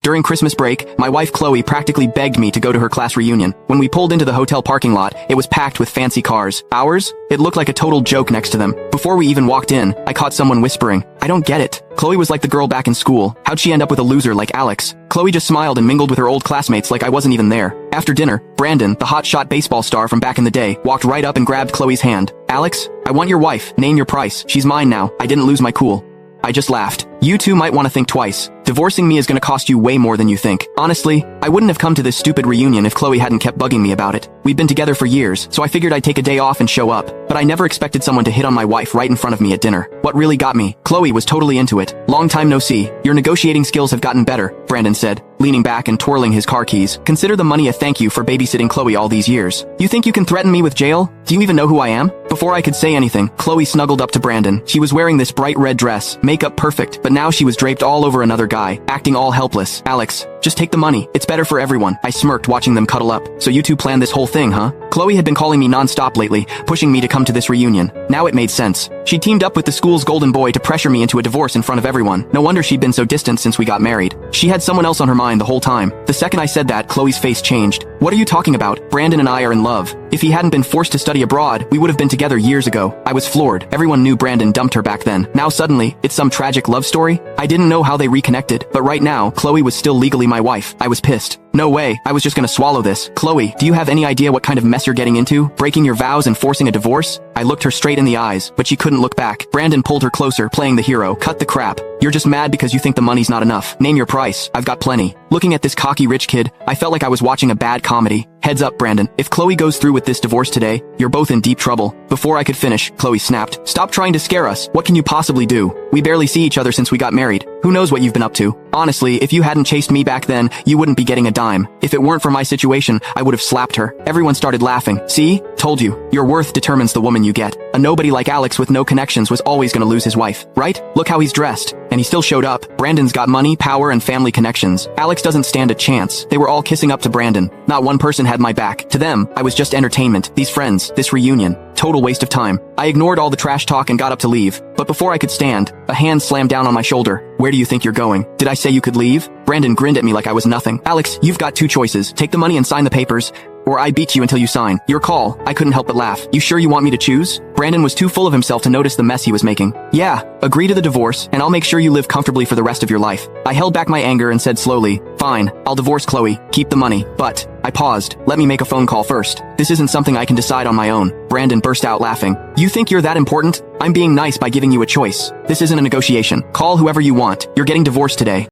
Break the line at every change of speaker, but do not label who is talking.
During Christmas break, my wife Chloe practically begged me to go to her class reunion. When we pulled into the hotel parking lot, it was packed with fancy cars. Ours? It looked like a total joke next to them. Before we even walked in, I caught someone whispering, "I don't get it. Chloe was like the girl back in school. How'd she end up with a loser like Alex?" Chloe just smiled and mingled with her old classmates like I wasn't even there. After dinner, Brandon, the hotshot baseball star from back in the day, walked right up and grabbed Chloe's hand. "Alex, I want your wife. Name your price. She's mine now. I didn't lose my cool." I just laughed. "You two might want to think twice. Divorcing me is going to cost you way more than you think." Honestly, I wouldn't have come to this stupid reunion if Chloe hadn't kept bugging me about it. We'd been together for years, so I figured I'd take a day off and show up. But I never expected someone to hit on my wife right in front of me at dinner. What really got me? Chloe was totally into it. "Long time no see. Your negotiating skills have gotten better," Brandon said, leaning back and twirling his car keys. "Consider the money a thank you for babysitting Chloe all these years. You think you can threaten me with jail? Do you even know who I am?" Before I could say anything, Chloe snuggled up to Brandon. She was wearing this bright red dress, makeup perfect, but now she was draped all over another guy, acting all helpless. "Alex, just take the money. It's better for everyone." I smirked watching them cuddle up. "So you two planned this whole thing, huh?" Chloe had been calling me non-stop lately, pushing me to come to this reunion. Now it made sense. She teamed up with the school's golden boy to pressure me into a divorce in front of everyone. No wonder she'd been so distant since we got married. She had someone else on her mind the whole time. The second I said that, Chloe's face changed. "What are you talking about? Brandon and I are in love. If he hadn't been forced to study abroad, we would have been together years ago." I was floored. Everyone knew Brandon dumped her back then. Now suddenly, it's some tragic love story? I didn't know how they reconnected, but right now, Chloe was still legally my wife. I was pissed. No way, I was just gonna swallow this. "Chloe, do you have any idea what kind of mess you're getting into? Breaking your vows and forcing a divorce?" I looked her straight in the eyes, but she couldn't look back. Brandon pulled her closer, playing the hero. "Cut the crap. You're just mad because you think the money's not enough. Name your price. I've got plenty." Looking at this cocky rich kid, I felt like I was watching a bad comedy. "Heads up, Brandon. If Chloe goes through with this divorce today, you're both in deep trouble." Before I could finish, Chloe snapped, "Stop trying to scare us. What can you possibly do? We barely see each other since we got married. Who knows what you've been up to? Honestly, if you hadn't chased me back then, you wouldn't be getting a dime. If it weren't for my situation, I would have slapped her." Everyone started laughing. "See? Told you. Your worth determines the woman you get. A nobody like Alex with no connections was always gonna lose his wife, right? Look how he's dressed." And he still showed up. Brandon's got money, power, and family connections. Alex doesn't stand a chance. They were all kissing up to Brandon. Not one person had my back. To them, I was just entertainment. These friends, this reunion. Total waste of time. I ignored all the trash talk and got up to leave. But before I could stand, a hand slammed down on my shoulder. "Where do you think you're going? Did I say you could leave?" Brandon grinned at me like I was nothing. "Alex, you've got two choices. Take the money and sign the papers, or I beat you until you sign. Your call." I couldn't help but laugh. "You sure you want me to choose?" Brandon was too full of himself to notice the mess he was making. "Yeah, agree to the divorce, and I'll make sure you live comfortably for the rest of your life." I held back my anger and said slowly, "Fine, I'll divorce Chloe. Keep the money. But..." I paused. "Let me make a phone call first. This isn't something I can decide on my own." Brandon burst out laughing. "You think you're that important? I'm being nice by giving you a choice. This isn't a negotiation. Call whoever you want. You're getting divorced today."